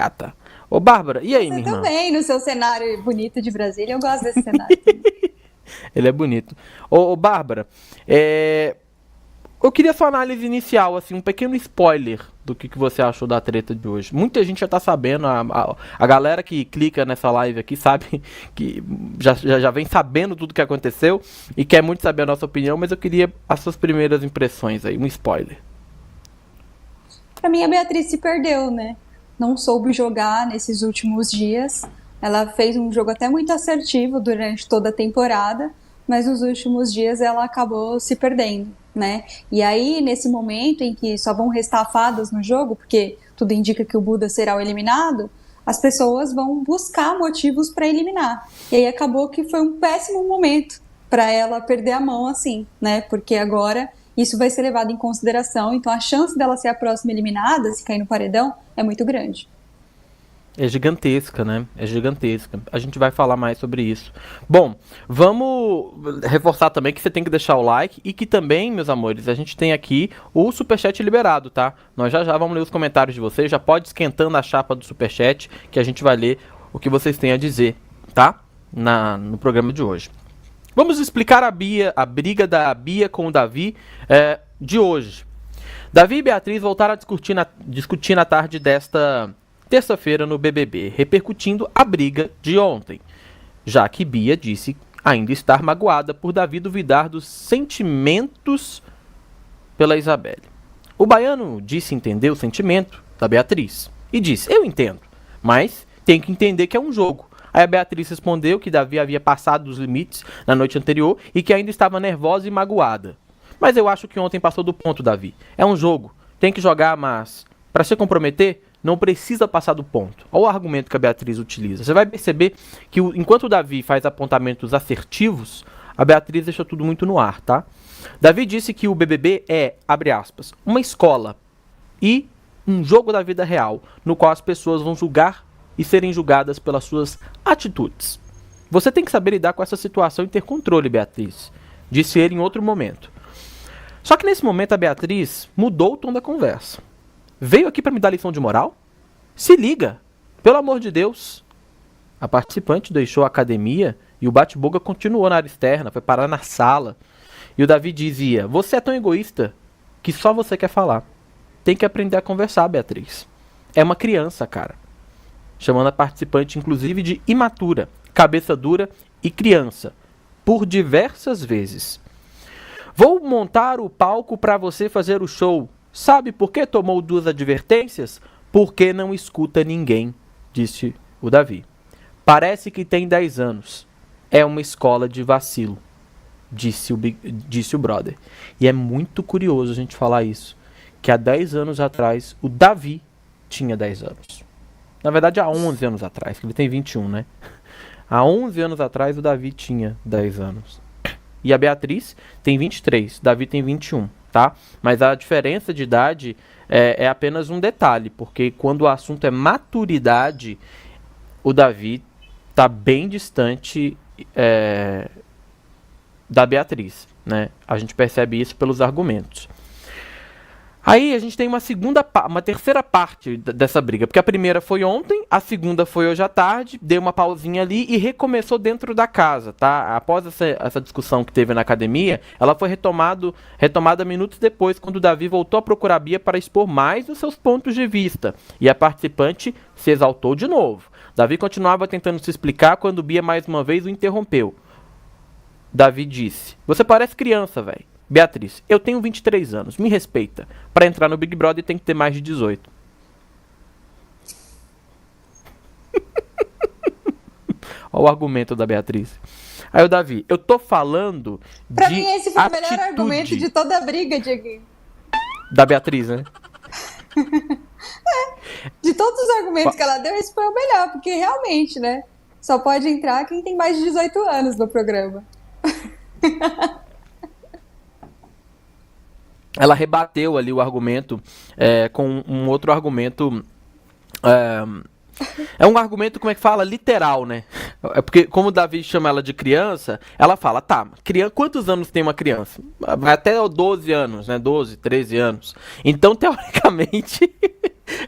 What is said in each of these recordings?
gata. Ô, Bárbara, e aí, Você minha irmã? também, no seu cenário bonito de Brasília. Eu gosto desse cenário também. Ele é bonito. Ô, Bárbara, eu queria sua análise inicial, assim, um pequeno spoiler do que você achou da treta de hoje. Muita gente já tá sabendo, a galera que clica nessa live aqui sabe que já vem sabendo tudo que aconteceu e quer muito saber a nossa opinião, mas eu queria as suas primeiras impressões aí, um spoiler. Pra mim, a Beatriz se perdeu, né? Não soube jogar nesses últimos dias. Ela fez um jogo até muito assertivo durante toda a temporada, mas nos últimos dias ela acabou se perdendo, né? E aí, nesse momento em que só vão restar fadas no jogo, porque tudo indica que o Buda será o eliminado, as pessoas vão buscar motivos para eliminar. E aí acabou que foi um péssimo momento para ela perder a mão assim, né? Porque agora isso vai ser levado em consideração, então a chance dela ser a próxima eliminada, se cair no paredão, é muito grande. É gigantesca, né? É gigantesca. A gente vai falar mais sobre isso. Bom, vamos reforçar também que você tem que deixar o like e que também, meus amores, a gente tem aqui o Superchat liberado, tá? Nós já vamos ler os comentários de vocês. Já pode esquentando a chapa do Superchat que a gente vai ler o que vocês têm a dizer, tá? No programa de hoje. Vamos explicar a briga da Bia com o Davi de hoje. Davi e Beatriz voltaram a discutir na tarde desta terça-feira no BBB, repercutindo a briga de ontem, já que Bia disse ainda estar magoada por Davi duvidar dos sentimentos pela Isabelle. O baiano disse entender o sentimento da Beatriz e disse, eu entendo, mas tem que entender que é um jogo. Aí a Beatriz respondeu que Davi havia passado dos limites na noite anterior e que ainda estava nervosa e magoada. Mas eu acho que ontem passou do ponto, Davi. É um jogo, tem que jogar, mas para se comprometer, não precisa passar do ponto. Olha o argumento que a Beatriz utiliza. Você vai perceber que enquanto o Davi faz apontamentos assertivos, a Beatriz deixa tudo muito no ar, tá? Davi disse que o BBB é, abre aspas, uma escola e um jogo da vida real, no qual as pessoas vão julgar e serem julgadas pelas suas atitudes. Você tem que saber lidar com essa situação e ter controle, Beatriz, disse ele em outro momento. Só que nesse momento a Beatriz mudou o tom da conversa. Veio aqui para me dar lição de moral? Se liga, pelo amor de Deus. A participante deixou a academia e o bate-boca continuou na área externa, foi parar na sala. E o Davi dizia, você é tão egoísta que só você quer falar. Tem que aprender a conversar, Beatriz. É uma criança, cara. Chamando a participante, inclusive, de imatura, cabeça dura e criança. Por diversas vezes. Vou montar o palco para você fazer o show. Sabe por que tomou 2 advertências? Porque não escuta ninguém, disse o Davi. Parece que tem 10 anos. É uma escola de vacilo, disse o brother. E é muito curioso a gente falar isso. Que há 10 anos atrás, o Davi tinha 10 anos. Na verdade, há 11 anos atrás, que ele tem 21, né? Há 11 anos atrás, o Davi tinha 10 anos. E a Beatriz tem 23, Davi tem 21, tá? Mas a diferença de idade é apenas um detalhe, porque quando o assunto é maturidade, o Davi tá bem distante da Beatriz, né? A gente percebe isso pelos argumentos. Aí a gente tem uma terceira parte dessa briga, porque a primeira foi ontem, a segunda foi hoje à tarde, deu uma pausinha ali e recomeçou dentro da casa, tá? Após essa discussão que teve na academia, ela foi retomada minutos depois, quando o Davi voltou a procurar a Bia para expor mais os seus pontos de vista, e a participante se exaltou de novo. Davi continuava tentando se explicar quando Bia mais uma vez o interrompeu. Davi disse, você parece criança, velho. Beatriz, eu tenho 23 anos, me respeita. Para entrar no Big Brother tem que ter mais de 18. Olha o argumento da Beatriz. Aí o Davi, eu tô falando Pra de mim, esse foi o melhor atitude argumento de toda a briga, Diego. da Beatriz, né? De todos os argumentos que ela deu, esse foi o melhor, porque realmente, né? Só pode entrar quem tem mais de 18 anos no programa. Ela rebateu ali o argumento com um outro argumento. É um argumento, como é que fala? Literal, né? É porque, como o Davi chama ela de criança, ela fala, tá, quantos anos tem uma criança? Vai até 12 anos, né? 12, 13 anos. Então, teoricamente,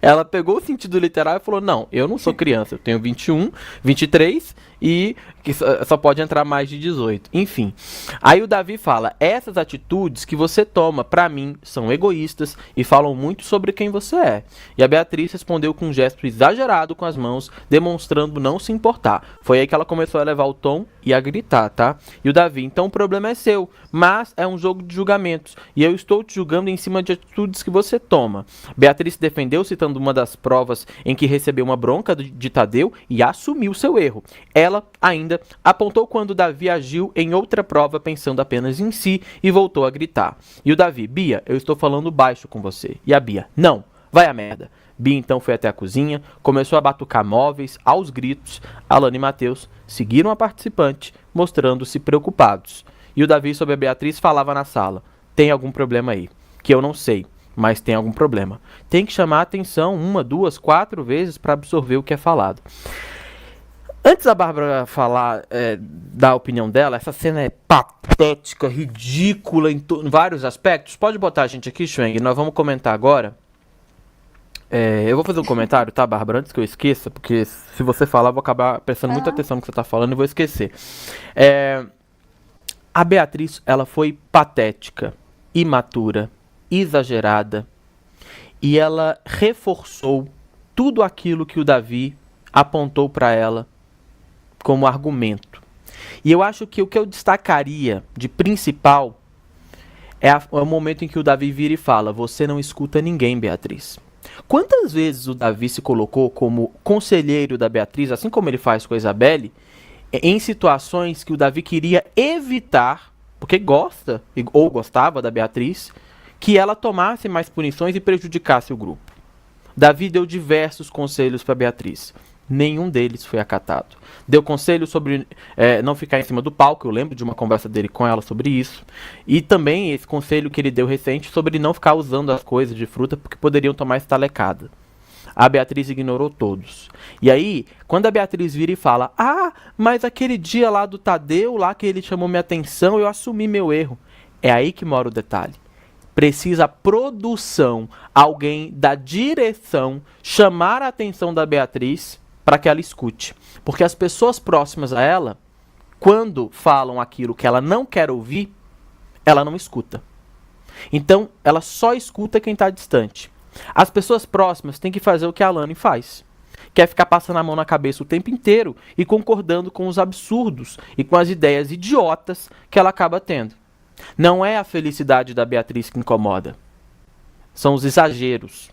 Ela pegou o sentido literal e falou, não, eu não sou criança, eu tenho 21, 23 e que só pode entrar mais de 18. Enfim. Aí o Davi fala, essas atitudes que você toma, pra mim, são egoístas e falam muito sobre quem você é. E a Beatriz respondeu com um gesto exagerado com as mãos, demonstrando não se importar. Foi aí que ela começou a levar o tom e a gritar, tá? E o Davi, então o problema é seu, mas é um jogo de julgamentos e eu estou te julgando em cima de atitudes que você toma. Beatriz se defendeu citando uma das provas em que recebeu uma bronca de Tadeu e assumiu seu erro. Ela ainda apontou quando Davi agiu em outra prova pensando apenas em si e voltou a gritar. E o Davi, Bia, eu estou falando baixo com você. E a Bia, não, vai a merda. Bia então foi até a cozinha, começou a batucar móveis aos gritos. Alana e Matheus seguiram a participante, mostrando-se preocupados. E o Davi sobre a Beatriz falava na sala, tem algum problema aí, que eu não sei, mas tem algum problema. Tem que chamar a atenção 1, 2, 4 vezes para absorver o que é falado. Antes da Bárbara falar da opinião dela, essa cena é patética, ridícula em vários aspectos. Pode botar a gente aqui, Schweng, nós vamos comentar agora. Eu vou fazer um comentário, tá, Bárbara, antes que eu esqueça, porque se você falar, eu vou acabar prestando muita atenção no que você tá falando e vou esquecer. A Beatriz, ela foi patética, imatura, exagerada, e ela reforçou tudo aquilo que o Davi apontou para ela como argumento. E eu acho que o que eu destacaria de principal é o momento em que o Davi vira e fala, você não escuta ninguém, Beatriz. Quantas vezes o Davi se colocou como conselheiro da Beatriz, assim como ele faz com a Isabelle, em situações que o Davi queria evitar, porque gosta ou gostava da Beatriz, que ela tomasse mais punições e prejudicasse o grupo. Davi deu diversos conselhos para Beatriz. Nenhum deles foi acatado. Deu conselho sobre não ficar em cima do palco, eu lembro de uma conversa dele com ela sobre isso. E também esse conselho que ele deu recente sobre não ficar usando as coisas de fruta porque poderiam tomar estalecada. A Beatriz ignorou todos. E aí, quando a Beatriz vira e fala, mas aquele dia lá do Tadeu, lá que ele chamou minha atenção, eu assumi meu erro. É aí que mora o detalhe. Precisa produção, alguém da direção, chamar a atenção da Beatriz para que ela escute. Porque as pessoas próximas a ela, quando falam aquilo que ela não quer ouvir, ela não escuta. Então, ela só escuta quem está distante. As pessoas próximas têm que fazer o que a Alane faz. Quer ficar passando a mão na cabeça o tempo inteiro e concordando com os absurdos e com as ideias idiotas que ela acaba tendo. Não é a felicidade da Beatriz que incomoda. São os exageros.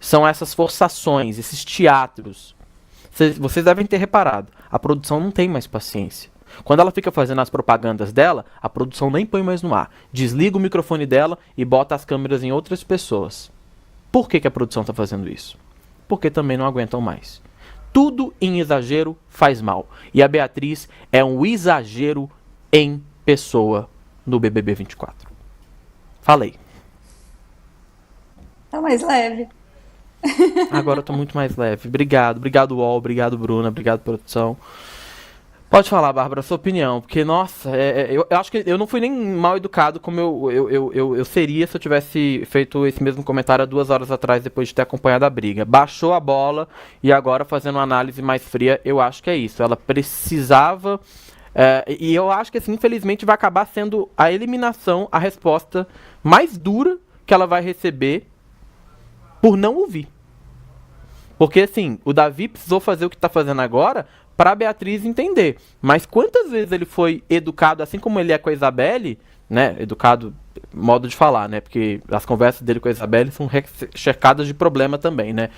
São essas forçações, esses teatros. Vocês devem ter reparado, a produção não tem mais paciência. Quando ela fica fazendo as propagandas dela, a produção nem põe mais no ar. Desliga o microfone dela e bota as câmeras em outras pessoas. Por que a produção está fazendo isso? Porque também não aguentam mais. Tudo em exagero faz mal. E a Beatriz é um exagero em pessoa no BBB 24. Falei. Tá mais leve. Agora eu tô muito mais leve. Obrigado, UOL, obrigado, Bruna, obrigado, produção. Pode falar, Bárbara, a sua opinião, porque, nossa, eu acho que eu não fui nem mal educado como eu seria se eu tivesse feito esse mesmo comentário há 2 horas atrás, depois de ter acompanhado a briga. Baixou a bola e agora, fazendo uma análise mais fria, eu acho que é isso. Ela precisava, e eu acho que, assim, infelizmente, vai acabar sendo a eliminação, a resposta mais dura que ela vai receber por não ouvir. Porque, assim, o Davi precisou fazer o que está fazendo agora para a Beatriz entender. Mas quantas vezes ele foi educado, assim como ele é com a Isabelle, né? Educado, modo de falar, né? Porque as conversas dele com a Isabelle são cercadas de problema também, né?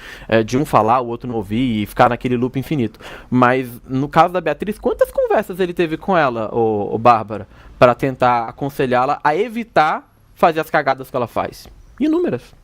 De um falar, o outro não ouvir e ficar naquele loop infinito. Mas, no caso da Beatriz, quantas conversas ele teve com ela, o Bárbara, para tentar aconselhá-la a evitar fazer as cagadas que ela faz? Inúmeras.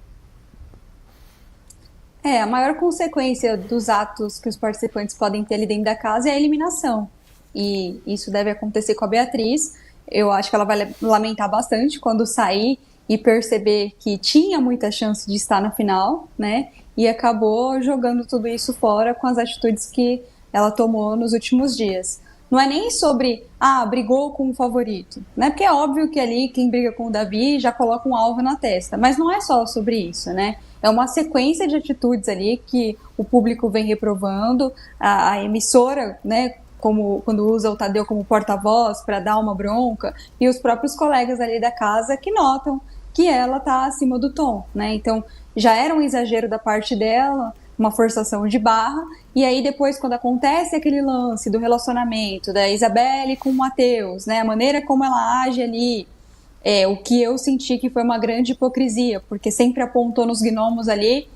A maior consequência dos atos que os participantes podem ter ali dentro da casa é a eliminação. E isso deve acontecer com a Beatriz. Eu acho que ela vai lamentar bastante quando sair e perceber que tinha muita chance de estar na final, né? E acabou jogando tudo isso fora com as atitudes que ela tomou nos últimos dias. Não é nem sobre, brigou com o favorito, né? Porque é óbvio que ali quem briga com o Davi já coloca um alvo na testa. Mas não é só sobre isso, né? é uma sequência de atitudes ali que o público vem reprovando, a emissora, né, como quando usa o Tadeu como porta-voz para dar uma bronca, e os próprios colegas ali da casa que notam que ela está acima do tom, né? Então já era um exagero da parte dela, uma forçação de barra, e aí depois quando acontece aquele lance do relacionamento da Isabelle com o Matheus, né, a maneira como ela age ali, o que eu senti que foi uma grande hipocrisia, porque sempre apontou nos gnomos ali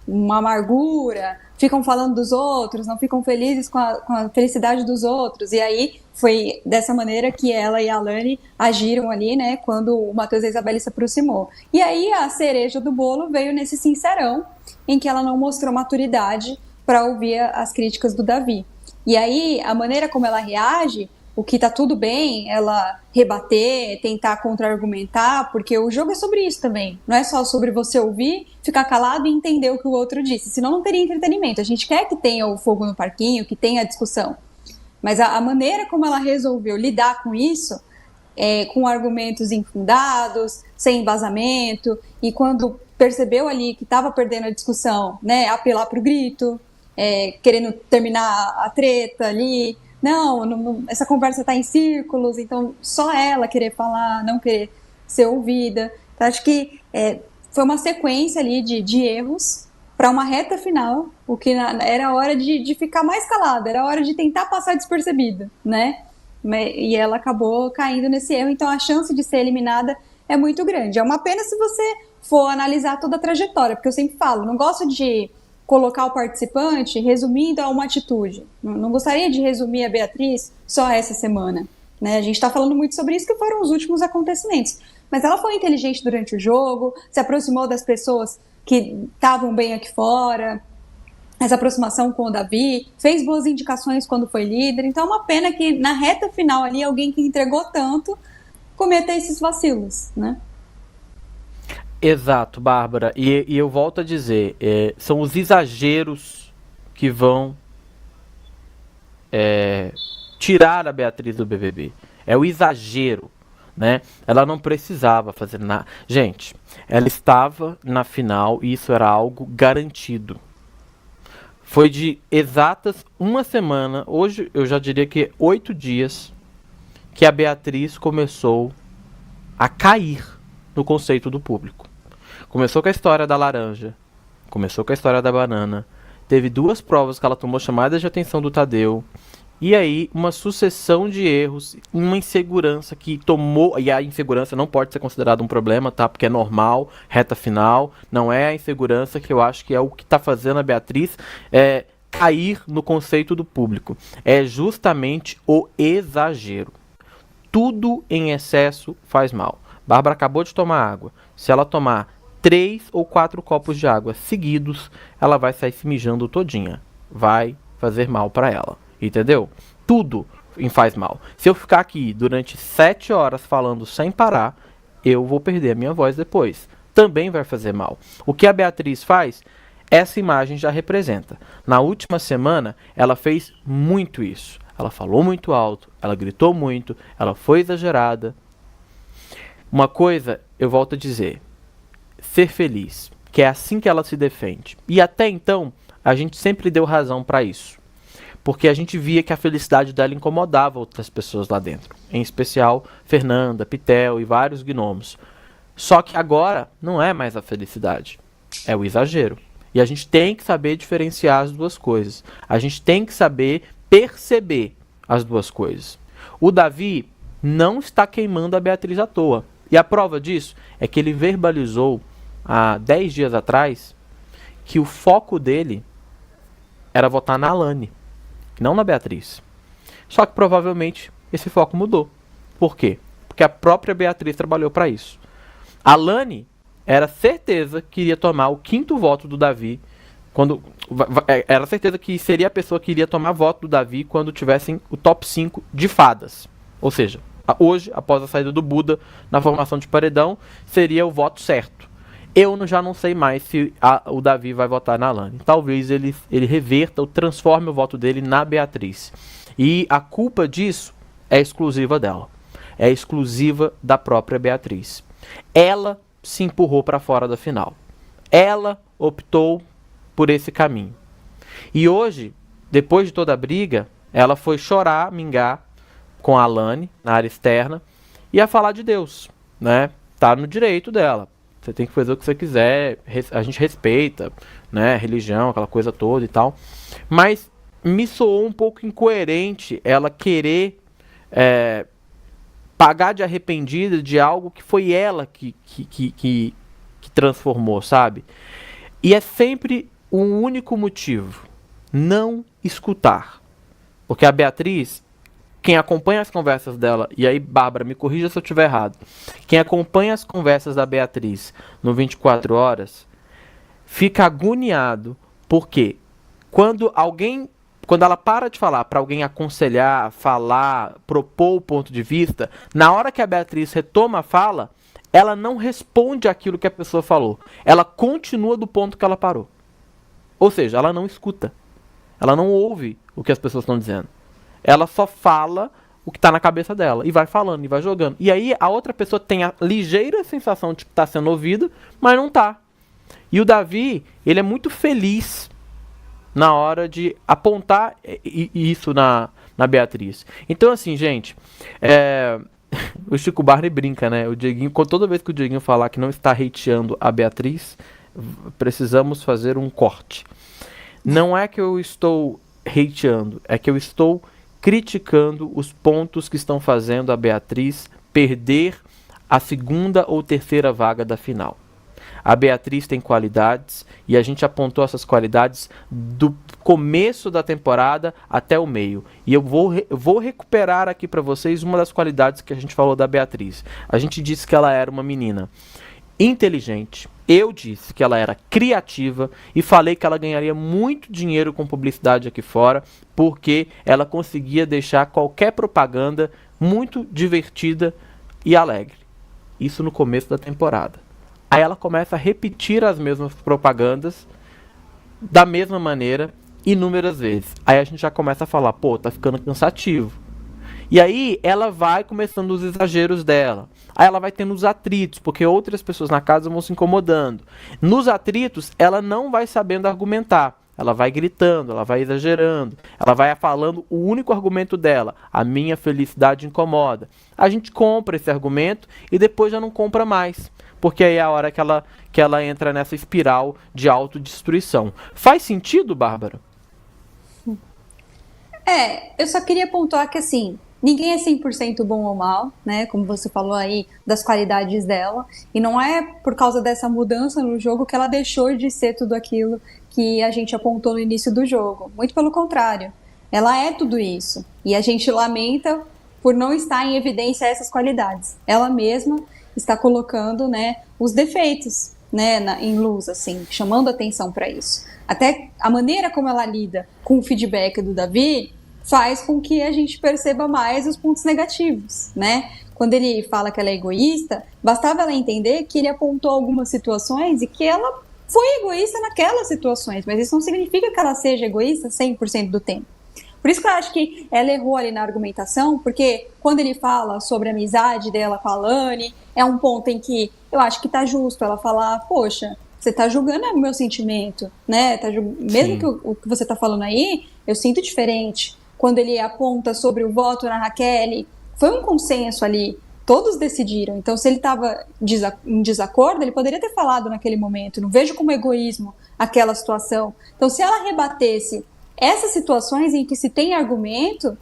uma amargura, ficam falando dos outros, não ficam felizes com a felicidade dos outros, e aí foi dessa maneira que ela e a Alane agiram ali, né, quando o Matheus e a Isabelle se aproximou. E aí a cereja do bolo veio nesse sincerão, em que ela não mostrou maturidade para ouvir as críticas do Davi. E aí a maneira como ela reage, o que tá tudo bem, ela rebater, tentar contra-argumentar, porque o jogo é sobre isso também. Não é só sobre você ouvir, ficar calado e entender o que o outro disse, senão não teria entretenimento. A gente quer que tenha o fogo no parquinho, que tenha a discussão. Mas a maneira como ela resolveu lidar com isso, com argumentos infundados, sem embasamento, e quando percebeu ali que estava perdendo a discussão, né, apelar para o grito, querendo terminar a treta ali, não, essa conversa está em círculos, então só ela querer falar, não querer ser ouvida. Então, acho que foi uma sequência ali de erros para uma reta final, o que era hora de ficar mais calada, era hora de tentar passar despercebida, né? E ela acabou caindo nesse erro, então a chance de ser eliminada é muito grande. É uma pena se você for analisar toda a trajetória, porque eu sempre falo, não gosto de colocar o participante resumindo a uma atitude. Não gostaria de resumir a Beatriz só essa semana, né? A gente está falando muito sobre isso, que foram os últimos acontecimentos. Mas ela foi inteligente durante o jogo, se aproximou das pessoas que estavam bem aqui fora, essa aproximação com o Davi, fez boas indicações quando foi líder. Então é uma pena que na reta final ali, alguém que entregou tanto cometa esses vacilos, né? Exato, Bárbara. E eu volto a dizer, são os exageros que vão tirar a Beatriz do BBB. É o exagero, né? Ela não precisava fazer nada. Gente, ela estava na final e isso era algo garantido. Foi de exatas uma semana, hoje eu já diria que 8 dias, que a Beatriz começou a cair no conceito do público. Começou com a história da laranja, começou com a história da banana, teve 2 provas que ela tomou chamadas de atenção do Tadeu, e aí uma sucessão de erros, uma insegurança que tomou, e a insegurança não pode ser considerada um problema, tá? Porque é normal, reta final, não é a insegurança que eu acho que é o que está fazendo a Beatriz cair no conceito do público. É justamente o exagero. Tudo em excesso faz mal. Bárbara acabou de tomar água. Se ela tomar 3 ou 4 copos de água seguidos, ela vai sair se mijando todinha. Vai fazer mal para ela. Entendeu? Tudo faz mal. Se eu ficar aqui durante 7 horas falando sem parar, eu vou perder a minha voz depois. Também vai fazer mal. O que a Beatriz faz, essa imagem já representa. Na última semana, ela fez muito isso. Ela falou muito alto, ela gritou muito, ela foi exagerada. Uma coisa, eu volto a dizer, ser feliz, que é assim que ela se defende. E até então, a gente sempre deu razão para isso. Porque a gente via que a felicidade dela incomodava outras pessoas lá dentro. Em especial, Fernanda, Pitel e vários gnomos. Só que agora não é mais a felicidade, é o exagero. E a gente tem que saber diferenciar as duas coisas. A gente tem que saber perceber as duas coisas. O Davi não está queimando a Beatriz à toa. E a prova disso é que ele verbalizou há 10 dias atrás que o foco dele era votar na Alane, não na Beatriz. Só que provavelmente esse foco mudou. Por quê? Porque a própria Beatriz trabalhou para isso. A Alane era certeza que iria tomar o 5º voto do Davi, era certeza que seria a pessoa que iria tomar voto do Davi quando tivessem o top 5 de fadas. Ou seja, hoje, após a saída do Buda na formação de paredão, seria o voto certo. Eu já não sei mais se o Davi vai votar na Alane. Talvez ele reverta ou transforme o voto dele na Beatriz. E a culpa disso é exclusiva dela. É exclusiva da própria Beatriz. Ela se empurrou para fora da final. Ela optou por esse caminho. E hoje, depois de toda a briga, ela foi chorar, mingar com a Alane na área externa e a falar de Deus, né? Tá no direito dela. Você tem que fazer o que você quiser, a gente respeita, né? Religião, aquela coisa toda e tal. Mas me soou um pouco incoerente ela querer pagar de arrependida de algo que foi ela que transformou, sabe? E é sempre um único motivo: não escutar. Porque a Beatriz, quem acompanha as conversas dela, e aí, Bárbara, me corrija se eu estiver errado, quem acompanha as conversas da Beatriz no 24 horas, fica agoniado, porque quando ela para de falar para alguém aconselhar, falar, propor o ponto de vista, na hora que a Beatriz retoma a fala, ela não responde aquilo que a pessoa falou. Ela continua do ponto que ela parou. Ou seja, ela não escuta. Ela não ouve o que as pessoas estão dizendo. Ela só fala o que está na cabeça dela. E vai falando, e vai jogando. E aí a outra pessoa tem a ligeira sensação de que está sendo ouvida, mas não está. E o Davi, ele é muito feliz na hora de apontar isso na Beatriz. Então, assim, gente, o Chico Barney brinca, né? O Dieguinho, toda vez que o Dieguinho falar que não está hateando a Beatriz, precisamos fazer um corte. Não é que eu estou hateando, é que eu estou criticando os pontos que estão fazendo a Beatriz perder a segunda ou terceira vaga da final. A Beatriz tem qualidades e a gente apontou essas qualidades do começo da temporada até o meio. E eu vou recuperar aqui para vocês uma das qualidades que a gente falou da Beatriz. A gente disse que ela era uma menina inteligente. Eu disse que ela era criativa e falei que ela ganharia muito dinheiro com publicidade aqui fora, porque ela conseguia deixar qualquer propaganda muito divertida e alegre. Isso no começo da temporada. Aí ela começa a repetir as mesmas propagandas da mesma maneira inúmeras vezes. Aí a gente já começa a falar, pô, tá ficando cansativo. E aí ela vai começando os exageros dela. Aí ela vai tendo os atritos, porque outras pessoas na casa vão se incomodando. Nos atritos, ela não vai sabendo argumentar. Ela vai gritando, ela vai exagerando, ela vai falando o único argumento dela: a minha felicidade incomoda. A gente compra esse argumento e depois já não compra mais, porque aí é a hora que ela entra nessa espiral de autodestruição. Faz sentido, Bárbara? Eu só queria pontuar que, assim, ninguém é 100% bom ou mal, né? Como você falou aí, das qualidades dela. E não é por causa dessa mudança no jogo que ela deixou de ser tudo aquilo que a gente apontou no início do jogo. Muito pelo contrário. Ela é tudo isso. E a gente lamenta por não estar em evidência essas qualidades. Ela mesma está colocando, né, os defeitos, né, em luz, assim, chamando atenção para isso. Até a maneira como ela lida com o feedback do Davi faz com que a gente perceba mais os pontos negativos, né? Quando ele fala que ela é egoísta, bastava ela entender que ele apontou algumas situações e que ela foi egoísta naquelas situações, mas isso não significa que ela seja egoísta 100% do tempo. Por isso que eu acho que ela errou ali na argumentação, porque quando ele fala sobre a amizade dela com a Alane, é um ponto em que eu acho que tá justo ela falar, poxa, você tá julgando o meu sentimento, né? Mesmo que o que você tá falando aí, eu sinto diferente. Quando ele aponta sobre o voto na Raquel, foi um consenso ali, todos decidiram. Então, se ele estava em desacordo, ele poderia ter falado naquele momento. Não vejo como egoísmo aquela situação. Então, se ela rebatesse essas situações em que se tem argumento,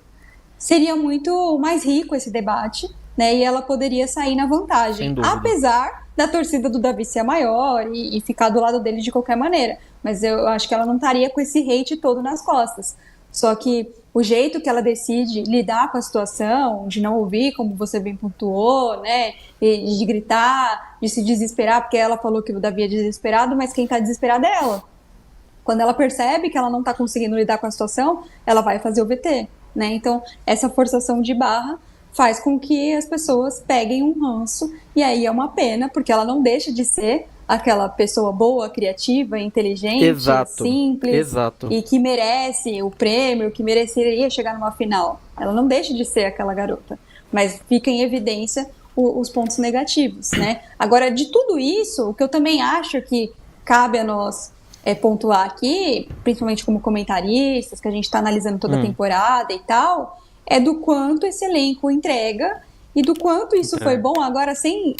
seria muito mais rico esse debate, né? E ela poderia sair na vantagem, apesar da torcida do Davi ser maior e ficar do lado dele de qualquer maneira. Mas eu acho que ela não estaria com esse hate todo nas costas. Só que o jeito que ela decide lidar com a situação, de não ouvir, como você bem pontuou, né, de gritar, de se desesperar, porque ela falou que o Davi é desesperado, mas quem tá desesperado é ela. Quando ela percebe que ela não tá conseguindo lidar com a situação, ela vai fazer o VT, né? Então, essa forçação de barra faz com que as pessoas peguem um ranço, e aí é uma pena, porque ela não deixa de ser aquela pessoa boa, criativa, inteligente, simples, e que merece o prêmio, que mereceria chegar numa final. Ela não deixa de ser aquela garota, mas fica em evidência os pontos negativos, né? Agora, de tudo isso, o que eu também acho que cabe a nós pontuar aqui, principalmente como comentaristas, que a gente está analisando toda a temporada e tal, é do quanto esse elenco entrega e do quanto isso foi bom. Agora, sem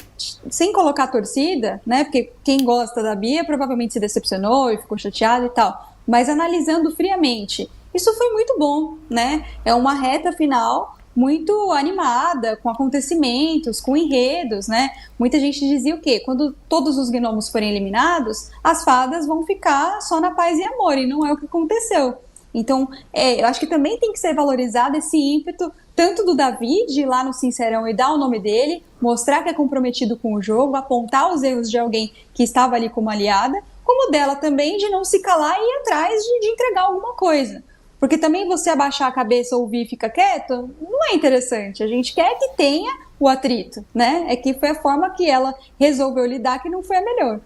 colocar a torcida, né? Porque quem gosta da Bia provavelmente se decepcionou e ficou chateado e tal. Mas analisando friamente, isso foi muito bom, né? É uma reta final muito animada, com acontecimentos, com enredos, né? Muita gente dizia o quê? Quando todos os gnomos forem eliminados, as fadas vão ficar só na paz e amor, e não é o que aconteceu. Então, eu acho que também tem que ser valorizado esse ímpeto, tanto do Davi, de ir lá no Sincerão e dar o nome dele, mostrar que é comprometido com o jogo, apontar os erros de alguém que estava ali como aliada, como dela também de não se calar e ir atrás de entregar alguma coisa. Porque também você abaixar a cabeça, ouvir e ficar quieto, não é interessante. A gente quer que tenha o atrito, né? É que foi a forma que ela resolveu lidar que não foi a melhor.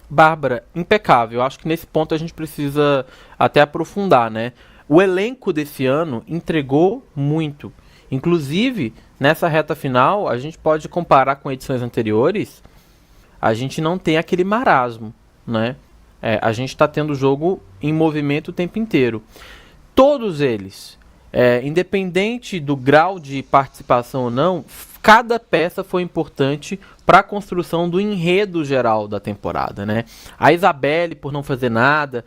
Bárbara, impecável. Acho que nesse ponto a gente precisa até aprofundar, né? O elenco desse ano entregou muito. Inclusive, nessa reta final, a gente pode comparar com edições anteriores, a gente não tem aquele marasmo, né? A gente está tendo o jogo em movimento o tempo inteiro. Todos eles, independente do grau de participação ou não, cada peça foi importante para a construção do enredo geral da temporada, né? A Isabelle, por não fazer nada,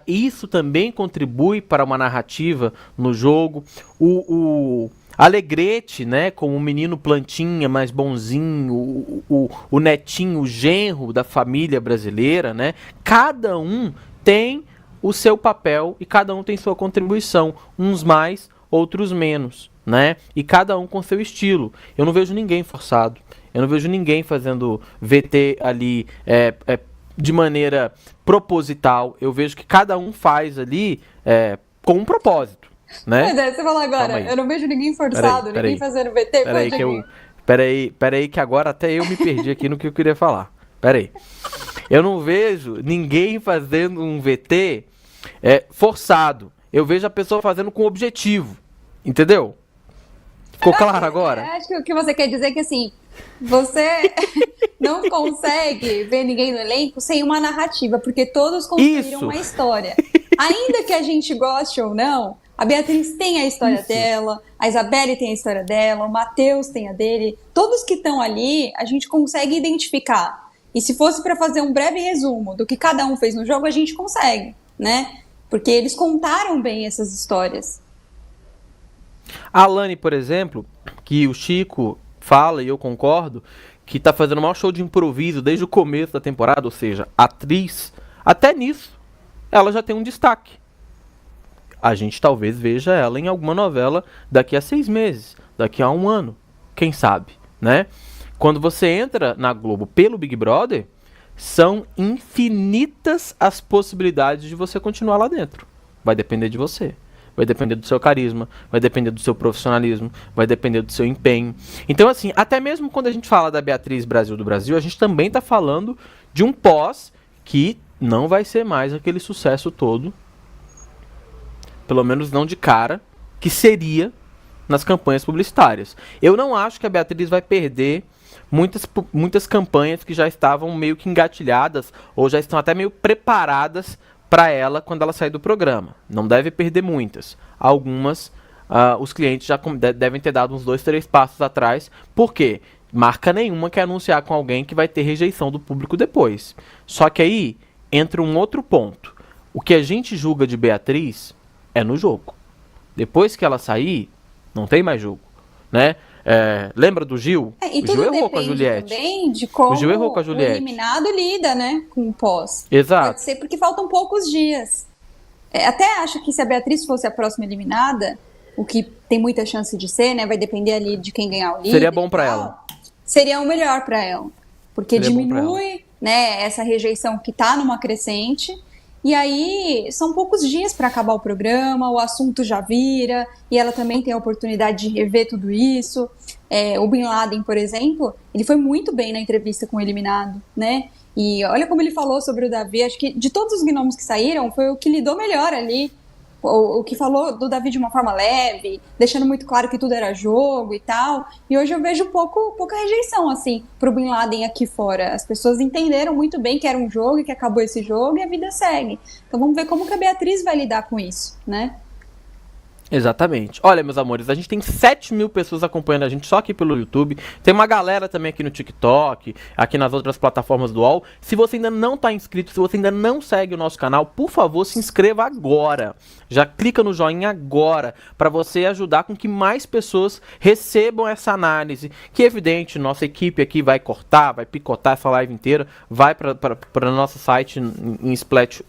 isso também contribui para uma narrativa no jogo. O Alegrete, né, como um menino plantinha, mais bonzinho, o netinho, o genro da família brasileira, né? Cada um tem o seu papel e cada um tem sua contribuição, uns mais, outros menos, né? E cada um com seu estilo. Eu não vejo ninguém forçado, eu não vejo ninguém fazendo VT ali de maneira proposital. Eu vejo que cada um faz ali com um propósito, né? Pois é, você falou agora, eu não vejo ninguém forçado, ninguém fazendo VT. Peraí que agora até eu me perdi aqui no que eu queria falar. Peraí. Eu não vejo ninguém fazendo um VT forçado. Eu vejo a pessoa fazendo com objetivo. Entendeu? Ficou claro agora? Acho que o que você quer dizer é que assim, você não consegue ver ninguém no elenco sem uma narrativa, porque todos construíram uma história. Ainda que a gente goste ou não, a Beatriz tem a história dela, a Isabelle tem a história dela, o Matheus tem a dele. Todos que estão ali, a gente consegue identificar. E se fosse para fazer um breve resumo do que cada um fez no jogo, a gente consegue, né? Porque eles contaram bem essas histórias. A Alane, por exemplo, que o Chico fala, e eu concordo, que tá fazendo o maior show de improviso desde o começo da temporada, ou seja, atriz, até nisso, ela já tem um destaque. A gente talvez veja ela em alguma novela daqui a 6 meses, daqui a 1 ano, quem sabe, né? Quando você entra na Globo pelo Big Brother, são infinitas as possibilidades de você continuar lá dentro. Vai depender de você. Vai depender do seu carisma, vai depender do seu profissionalismo, vai depender do seu empenho. Então, assim, até mesmo quando a gente fala da Beatriz Brasil do Brasil, a gente também está falando de um pós que não vai ser mais aquele sucesso todo, pelo menos não de cara, que seria nas campanhas publicitárias. Eu não acho que a Beatriz vai perder muitas campanhas que já estavam meio que engatilhadas ou já estão até meio preparadas para ela quando ela sair do programa. Não deve perder muitas. Algumas, os clientes já devem ter dado uns 2, 3 passos atrás. Por quê? Marca nenhuma quer anunciar com alguém que vai ter rejeição do público depois. Só que aí entra um outro ponto. O que a gente julga de Beatriz é no jogo. Depois que ela sair, não tem mais jogo, né? Lembra do Gil? O Gil errou com a Juliette. Também de como o Gil errou com a Juliette. O eliminado lida, né, com o pós. Exato. Pode ser porque faltam poucos dias. Até acho que se a Beatriz fosse a próxima eliminada, o que tem muita chance de ser, né, vai depender ali de quem ganhar o líder. Seria bom para ela. Seria o melhor para ela, porque seria diminui, né, essa rejeição que tá numa crescente. E aí, são poucos dias para acabar o programa, o assunto já vira, e ela também tem a oportunidade de rever tudo isso. O Bin Laden, por exemplo, ele foi muito bem na entrevista com o eliminado, né? E olha como ele falou sobre o Davi, acho que de todos os gnomos que saíram, foi o que lidou melhor ali o que falou do Davi de uma forma leve, deixando muito claro que tudo era jogo e tal. E hoje eu vejo pouca rejeição, assim, pro Bin Laden aqui fora. As pessoas entenderam muito bem que era um jogo e que acabou esse jogo e a vida segue. Então vamos ver como que a Beatriz vai lidar com isso, né? Exatamente. Olha, meus amores, a gente tem 7.000 pessoas acompanhando a gente só aqui pelo YouTube. Tem uma galera também aqui no TikTok, aqui nas outras plataformas do UOL. Se você ainda não está inscrito, se você ainda não segue o nosso canal, por favor, se inscreva agora. Já clica no joinha agora, para você ajudar com que mais pessoas recebam essa análise. Que é evidente, nossa equipe aqui vai cortar, vai picotar essa live inteira, vai para o nosso site em Splash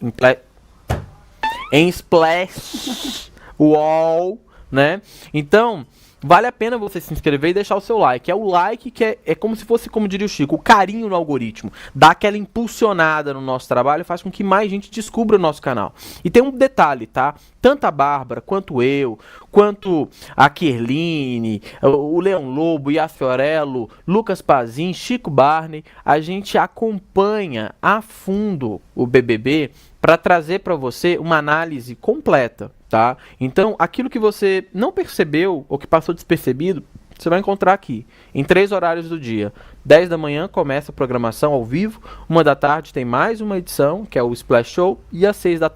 UOL, né? Então, vale a pena você se inscrever e deixar o seu like. É o like que é como se fosse, como diria o Chico, o carinho no algoritmo. Dá aquela impulsionada no nosso trabalho e faz com que mais gente descubra o nosso canal. E tem um detalhe, tá? Tanto a Bárbara, quanto eu, quanto a Kerline, o Leão Lobo, Yas Fiorello, Lucas Pazin, Chico Barney, a gente acompanha a fundo o BBB para trazer para você uma análise completa, tá? Então, aquilo que você não percebeu ou que passou despercebido, você vai encontrar aqui, em 3 horários do dia. 10 da manhã começa a programação ao vivo, 1 da tarde tem mais uma edição, que é o Splash Show, e às 6 da